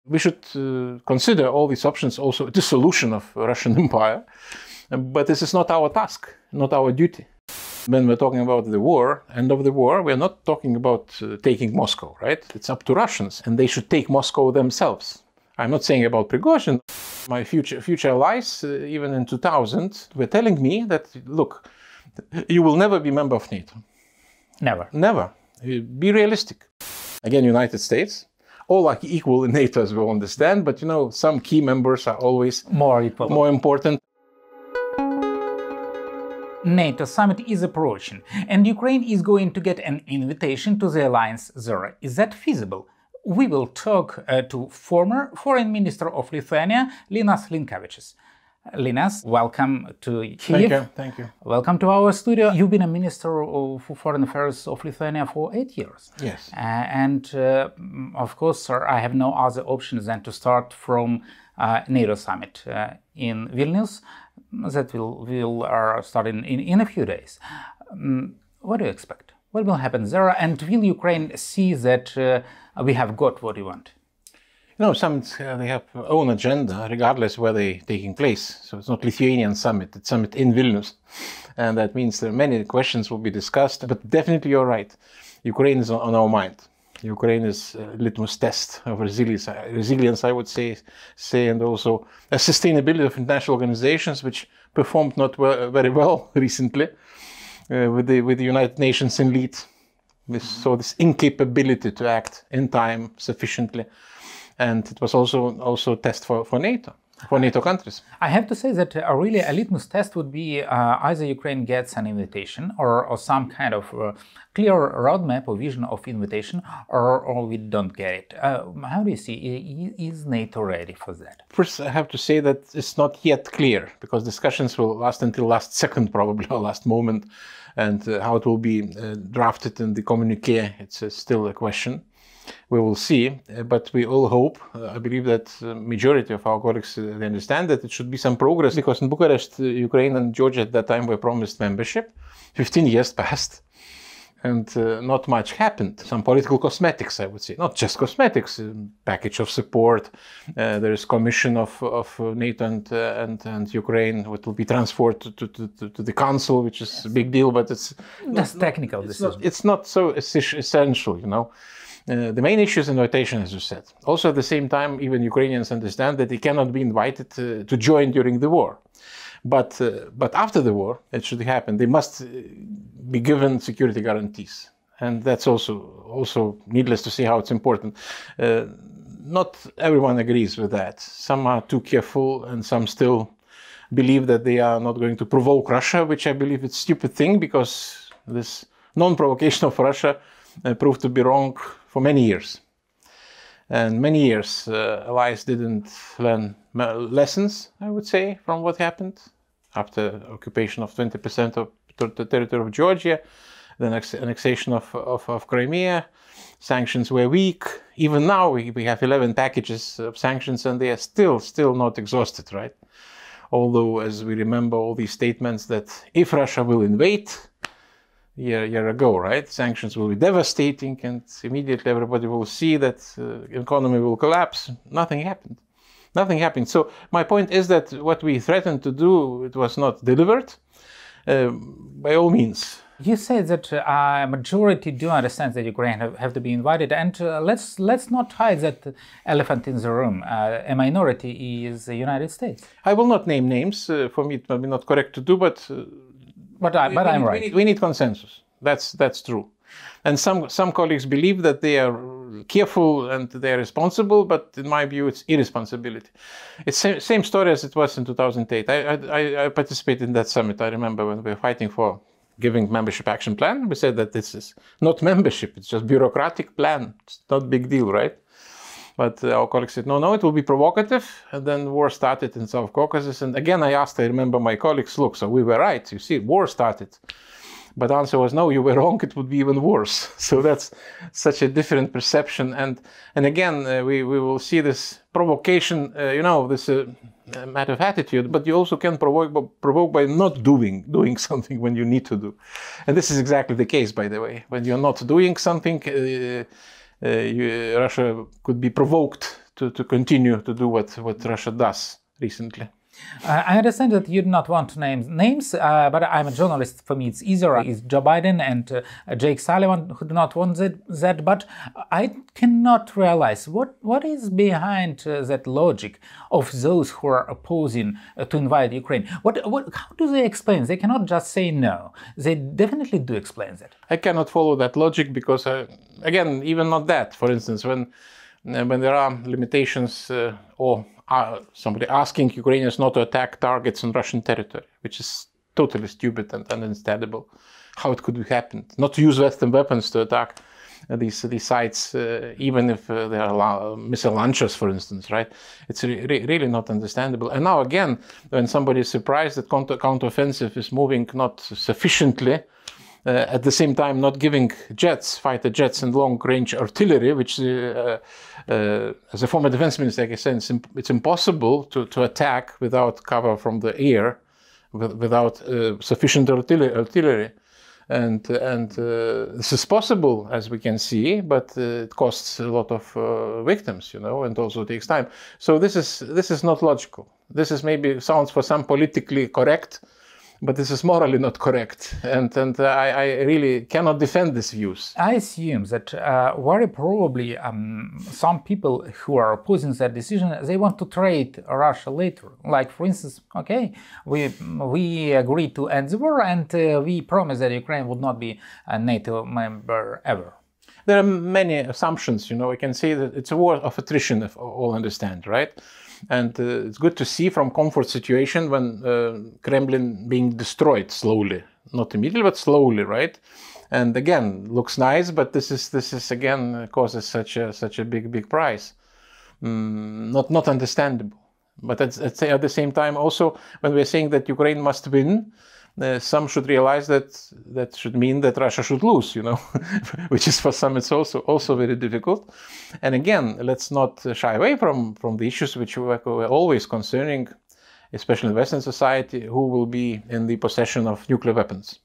We should consider all these options, also dissolution of Russian Empire, but this is not our task, not our duty. When we're talking about the war, end of the war, we're not talking about taking Moscow, right? It's up to Russians, and they should take Moscow themselves. I'm not saying about Prigozhin. My future allies, even in 2000, were telling me that, look, you will never be member of NATO. Never. Never. Be realistic. Again, United States. All are equal in NATO, as we all understand, but you know, some key members are always more important. NATO summit is approaching, and Ukraine is going to get an invitation to the alliance there. Is that feasible? We will talk to former Foreign Minister of Lithuania, Linas Linkevičius. Linas, welcome to Kyiv. Thank you. Welcome to our studio. You've been a Minister of Foreign Affairs of Lithuania for 8 years. Yes. Of course, sir, I have no other options than to start from NATO summit in Vilnius. That will start in a few days. What do you expect? What will happen there? And will Ukraine see that we have got what we want? You know, summits, they have their own agenda, regardless where they're taking place. So it's not Lithuanian summit, it's summit in Vilnius. And that means there are many questions will be discussed. But definitely you're right. Ukraine is on our mind. Ukraine is a litmus test of resilience, I would say, and also a sustainability of international organizations, which performed not very well recently with the United Nations in lead. We saw this incapability to act in time sufficiently. And it was also a test for NATO. For NATO countries. I have to say that really a litmus test would be either Ukraine gets an invitation or some kind of clear roadmap or vision of invitation, or we don't get it. How do you see, is NATO ready for that? First, I have to say that it's not yet clear, because discussions will last until last second probably, or last moment, and how it will be drafted in the communiqué, it's still a question. We will see, but we all hope, I believe that majority of our colleagues, they understand that it should be some progress, because in Bucharest, Ukraine and Georgia at that time were promised membership. 15 years passed, and not much happened. Some political cosmetics, I would say, not just cosmetics, package of support. There is commission of NATO and Ukraine, which will be transferred to the council, which is a big deal, but it's just technical decision. It's not so essential, you know. The main issue is invitation, as you said. Also, at the same time, even Ukrainians understand that they cannot be invited to join during the war. But after the war, it should happen. They must be given security guarantees. And that's also needless to say how it's important. Not everyone agrees with that. Some are too careful, and some still believe that they are not going to provoke Russia, which I believe is a stupid thing, because this non-provocation of Russia proved to be wrong for many years. And many years, allies didn't learn lessons, I would say, from what happened after occupation of 20% of the territory of Georgia, the annexation of Crimea. Sanctions were weak. Even now, we have 11 packages of sanctions, and they are still not exhausted, right? Although, as we remember all these statements that if Russia will invade, year ago, right? Sanctions will be devastating, and immediately everybody will see that economy will collapse. Nothing happened. Nothing happened. So my point is that what we threatened to do, it was not delivered, by all means. You said that a majority do understand that Ukraine have to be invited, and let's not hide that elephant in the room. A minority is the United States. I will not name names. For me, it will be not correct to do, but I'm right. We need consensus. That's true. And some colleagues believe that they are careful and they are responsible, but in my view, it's irresponsibility. It's same story as it was in 2008. I participated in that summit. I remember when we were fighting for giving membership action plan. We said that this is not membership. It's just bureaucratic plan. It's not a big deal, right? But our colleagues said, no, it will be provocative. And then war started in South Caucasus. And again, I remember my colleagues, look, so we were right. You see, war started. But the answer was, no, you were wrong. It would be even worse. So that's such a different perception. And again, we will see this provocation, this matter of attitude. But you also can provoke by not doing something when you need to do. And this is exactly the case, by the way. When you're not doing something, Russia could be provoked to continue to do what Russia does recently. I understand that you do not want to name names, but I'm a journalist. For me, it's easier. It's Joe Biden and Jake Sullivan who do not want that. But I cannot realize what is behind that logic of those who are opposing to invade Ukraine. How do they explain? They cannot just say no. They definitely do explain that. I cannot follow that logic because, again, even not that. For instance, when there are limitations or somebody asking Ukrainians not to attack targets on Russian territory, which is totally stupid and understandable. How it could have happened? Not to use Western weapons to attack these sites, even if they are missile launchers, for instance, right? It's really not understandable. And now again, when somebody is surprised that counteroffensive is moving not sufficiently, at the same time not giving fighter jets and long-range artillery, which as a former defense minister, like I said, it's impossible to attack without cover from the air, without sufficient artillery. And this is possible, as we can see, but it costs a lot of victims, you know, and also takes time. So this is not logical. This is maybe sounds for some politically correct, but this is morally not correct, and I really cannot defend these views. I assume that very probably some people who are opposing that decision, they want to trade Russia later. Like, for instance, okay, we agreed to end the war, and we promised that Ukraine would not be a NATO member ever. There are many assumptions, you know. We can say that it's a war of attrition, if all understand, right? And it's good to see from comfort situation when Kremlin being destroyed slowly, not immediately, but slowly, right? And again, looks nice, but this is again causes such a big price. Not understandable. But at the same time, also when we're saying that Ukraine must win, some should realize that should mean that Russia should lose, you know, which is for some it's also very difficult. And again, let's not shy away from the issues which were always concerning, especially in Western society, who will be in the possession of nuclear weapons.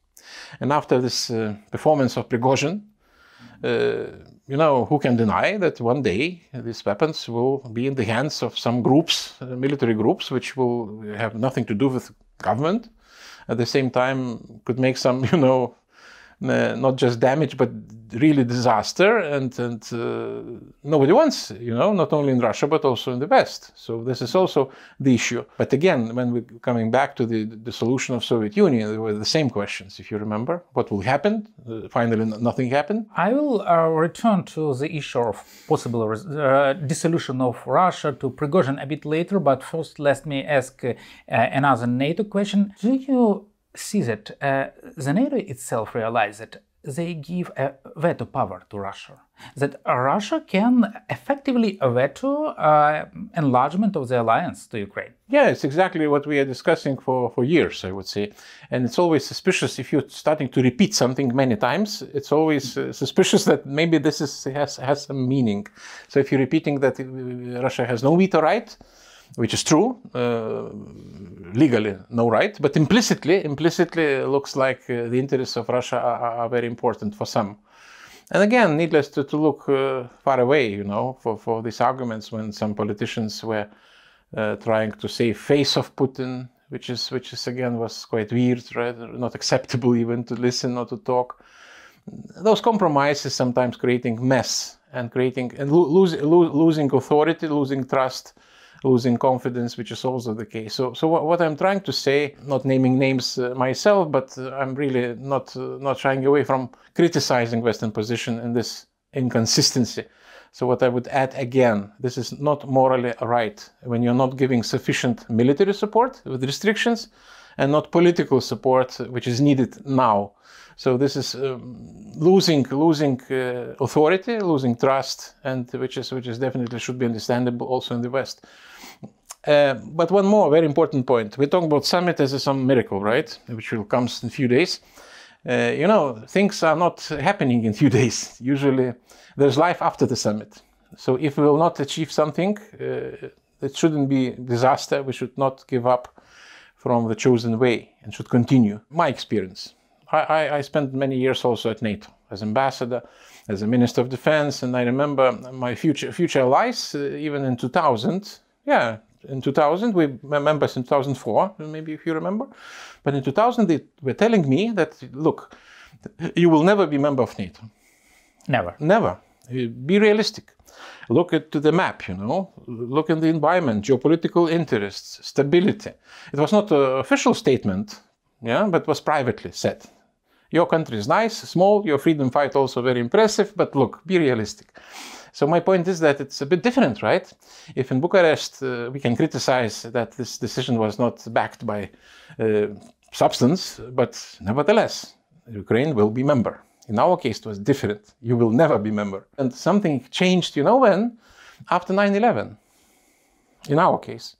And after this performance of Prigozhin, you know, who can deny that one day these weapons will be in the hands of some groups, military groups, which will have nothing to do with government. At the same time, could make some, you know, not just damage, but really disaster, and nobody wants, you know, not only in Russia, but also in the West. So this is also the issue. But again, when we're coming back to the dissolution of Soviet Union, there were the same questions, if you remember. What will happen? Finally, nothing happened. I will return to the issue of possible dissolution of Russia to Prigozhin a bit later, but first let me ask another NATO question. Do you see that the NATO itself realized that they give a veto power to Russia, that Russia can effectively veto enlargement of the alliance to Ukraine? Yeah, it's exactly what we are discussing for years, I would say. And it's always suspicious if you're starting to repeat something many times. It's always suspicious that maybe this has some meaning. So if you're repeating that Russia has no veto right, which is true, legally no right, but implicitly looks like the interests of Russia are very important for some. And again, needless to look far away, you know, for these arguments when some politicians were trying to save face of Putin, which is again was quite weird, right? Not acceptable even to listen or to talk. Those compromises sometimes creating mess and losing authority, losing trust, losing confidence, which is also the case. So what I'm trying to say, not naming names myself, but I'm really not shying away from criticizing Western position in this inconsistency. So what I would add again, this is not morally right when you're not giving sufficient military support with restrictions and not political support, which is needed now. So this is losing authority, losing trust, and which is definitely should be understandable also in the West. But one more very important point. We talk about summit as some miracle, right? Which will come in a few days. You know, things are not happening in a few days. Usually there's life after the summit. So if we will not achieve something, it shouldn't be disaster. We should not give up from the chosen way and should continue. My experience. I spent many years also at NATO as ambassador, as a Minister of Defense, and I remember my future allies, even in 2000, yeah, in 2000, we were members in 2004, maybe if you remember, but in 2000 they were telling me that, look, you will never be member of NATO. Never. Never. Be realistic. Look at the map, you know, look at the environment, geopolitical interests, stability. It was not an official statement, yeah, but was privately said. Your country is nice, small, your freedom fight also very impressive, but look, be realistic. So my point is that it's a bit different, right? If in Bucharest we can criticize that this decision was not backed by substance, but nevertheless, Ukraine will be member. In our case, it was different. You will never be member. And something changed, you know when? After 9/11, in our case.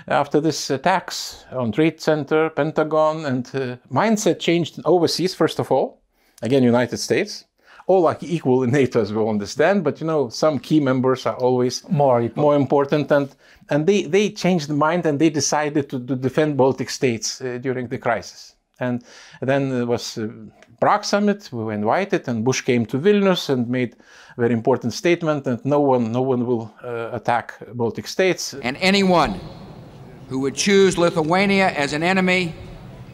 After this attacks on Trade Center, Pentagon, and mindset changed overseas, first of all. Again, United States. All are equal in NATO, as we understand, but you know, some key members are always more important. And they changed the mind and they decided to defend Baltic states during the crisis. And then there was Prague Summit, we were invited, and Bush came to Vilnius and made a very important statement that no one will attack Baltic states. And anyone who would choose Lithuania as an enemy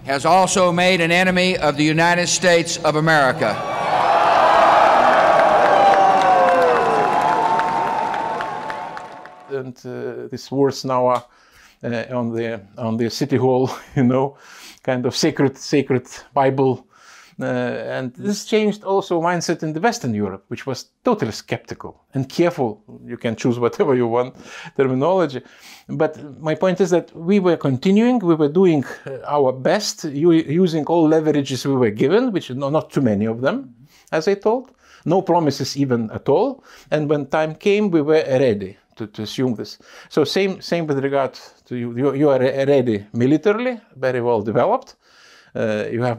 has also made an enemy of the United States of America. And these words now are on the city hall, you know, kind of sacred Bible. And this changed also mindset in the Western Europe, which was totally skeptical and careful. You can choose whatever you want terminology. But my point is that we were continuing, we were doing our best, using all leverages we were given, which are not too many of them, as I told. No promises even at all. And when time came, we were ready to assume this. So same with regard to you. You are ready militarily, very well developed. You have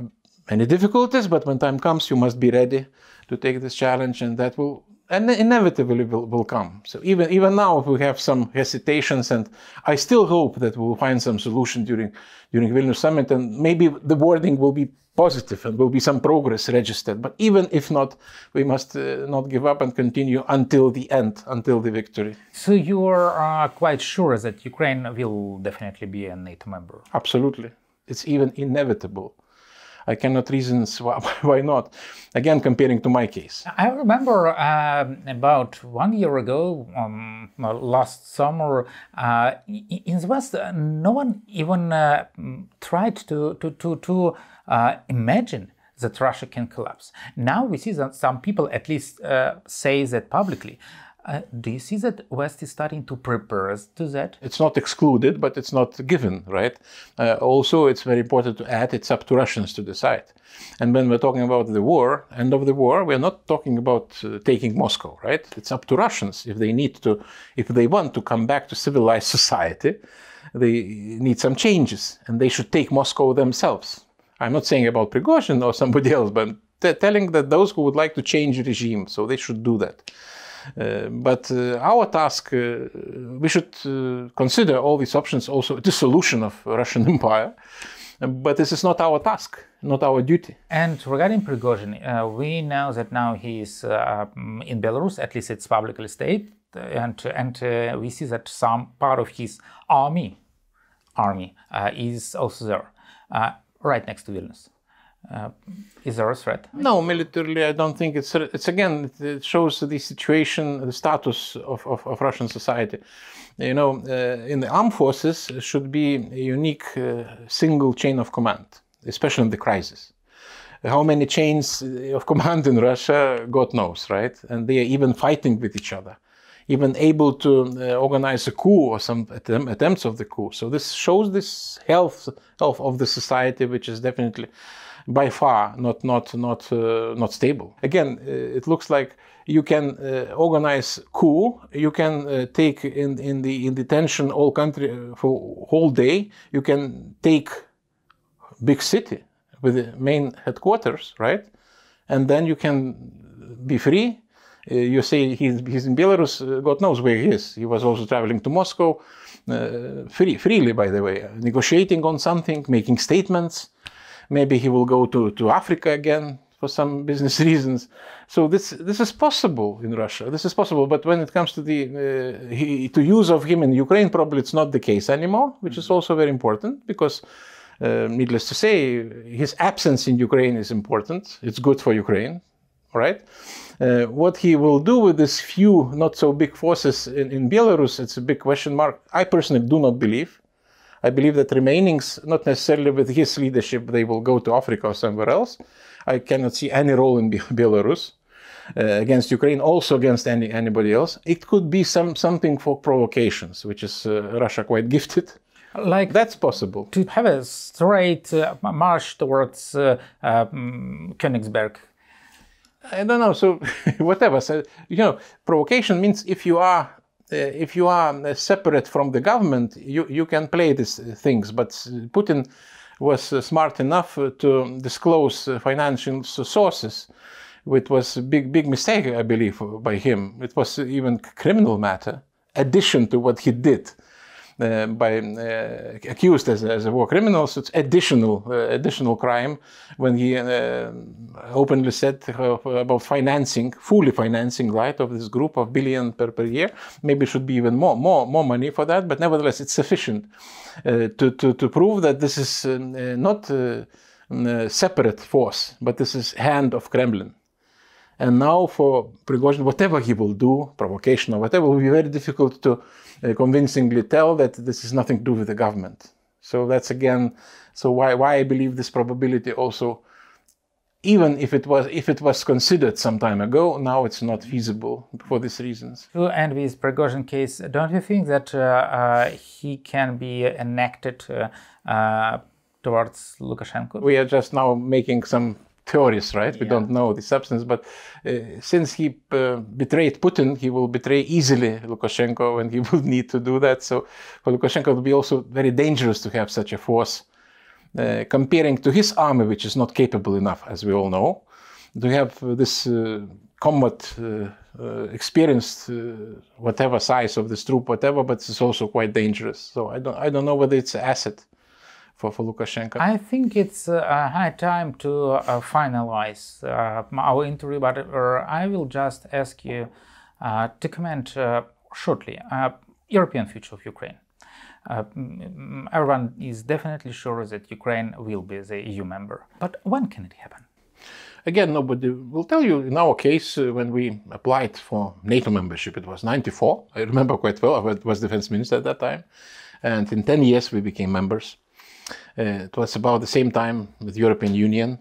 many difficulties, but when time comes, you must be ready to take this challenge, and that will inevitably will come. So even now, if we have some hesitations, and I still hope that we'll find some solution during Vilnius Summit, and maybe the wording will be positive and will be some progress registered. But even if not, we must not give up and continue until the end, until the victory. So you are quite sure that Ukraine will definitely be a NATO member? Absolutely. It's even inevitable. I cannot reason why not. Again, comparing to my case. I remember about 1 year ago, last summer, in the West, no one even tried to imagine that Russia can collapse. Now we see that some people at least say that publicly. Do you see that West is starting to prepare to that? It's not excluded, but it's not given, right? Also, it's very important to add, it's up to Russians to decide. And when we're talking about the war, end of the war, we're not talking about taking Moscow, right? It's up to Russians. If they want to come back to civilized society, they need some changes, and they should take Moscow themselves. I'm not saying about Prigozhin or somebody else, but telling that those who would like to change the regime, so they should do that. But our task, we should consider all these options, also the solution of Russian empire. But this is not our task, not our duty. And regarding Prigozhin, we know that now he is in Belarus, at least it's publicly stated, and we see that some part of his army is also there, right next to Vilnius. Is there a threat? No, militarily, I don't think it's again, it shows the situation, the status of Russian society. You know, in the armed forces should be a unique single chain of command, especially in the crisis. How many chains of command in Russia, God knows, right? And they are even fighting with each other, even able to organize a coup or some attempts of the coup. So this shows this health of the society, which is definitely by far not stable. Again, it looks like you can organize coup, you can take in the tension all country for whole day, you can take big city with the main headquarters, right? And then you can be free. You say he's in Belarus, God knows where he is. He was also traveling to Moscow, freely, by the way, negotiating on something, making statements. Maybe he will go to Africa again for some business reasons. So this is possible in Russia. This is possible, but when it comes to the to use of him in Ukraine, probably it's not the case anymore, which is also very important because, needless to say, his absence in Ukraine is important. It's good for Ukraine, right? What he will do with these few not so big forces in Belarus, it's a big question mark. I personally do not believe. I believe that remainings, not necessarily with his leadership, they will go to Africa or somewhere else. I cannot see any role in Belarus against Ukraine, also against anybody else. It could be something for provocations, which is Russia quite gifted. Like that's possible. To have a straight march towards Königsberg. I don't know. So whatever. So, provocation means if you are separate from the government, you can play these things. But Putin was smart enough to disclose financial sources, which was a big mistake, I believe, by him. It was even criminal matter, addition to what he did. Accused as a war criminal, so it's additional crime when he openly said about fully financing, right, of this group of billion per year. Maybe it should be even more money for that, but nevertheless, it's sufficient to prove that this is not a separate force, but this is hand of Kremlin. And now for Prigozhin, whatever he will do, provocation or whatever, will be very difficult to convincingly tell that this is nothing to do with the government. So that's again, so why I believe this probability also, even if it was considered some time ago, now it's not feasible for these reasons. And with Prigozhin case, don't you think that he can be enacted towards Lukashenko? We are just now making some theories, right? We don't know the substance, but since he betrayed Putin, he will betray easily Lukashenko when he will need to do that. So for Lukashenko, it will be also very dangerous to have such a force. Comparing to his army, which is not capable enough, as we all know, to have this combat experienced, whatever size of this troop, whatever, but it's also quite dangerous. So I don't know whether it's an asset for Lukashenko. I think it's high time to finalize our interview, but I will just ask you to comment shortly European future of Ukraine. Everyone is definitely sure that Ukraine will be the EU member, but when can it happen? Again, nobody will tell you. In our case, when we applied for NATO membership, it was 1994. I remember quite well. I was defense minister at that time, and in 10 years we became members. It was about the same time with European Union.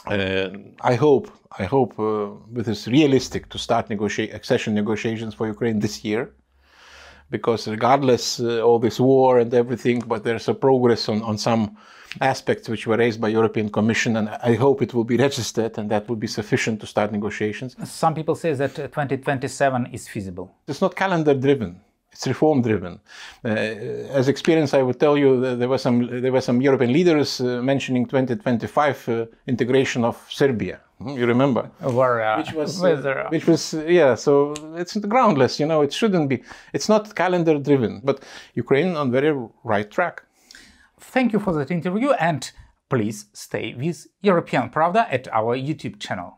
I hope with this realistic to start accession negotiations for Ukraine this year, because regardless all this war and everything, but there's a progress on some aspects which were raised by European Commission, and I hope it will be registered and that will be sufficient to start negotiations. Some people say that 2027 is feasible. It's not calendar driven. It's reform driven. As experience, I would tell you that there were some European leaders mentioning 2025 integration of Serbia. You remember? Which was yeah. So it's groundless. It shouldn't be. It's not calendar driven. But Ukraine on very right track. Thank you for that interview, and please stay with European Pravda at our YouTube channel.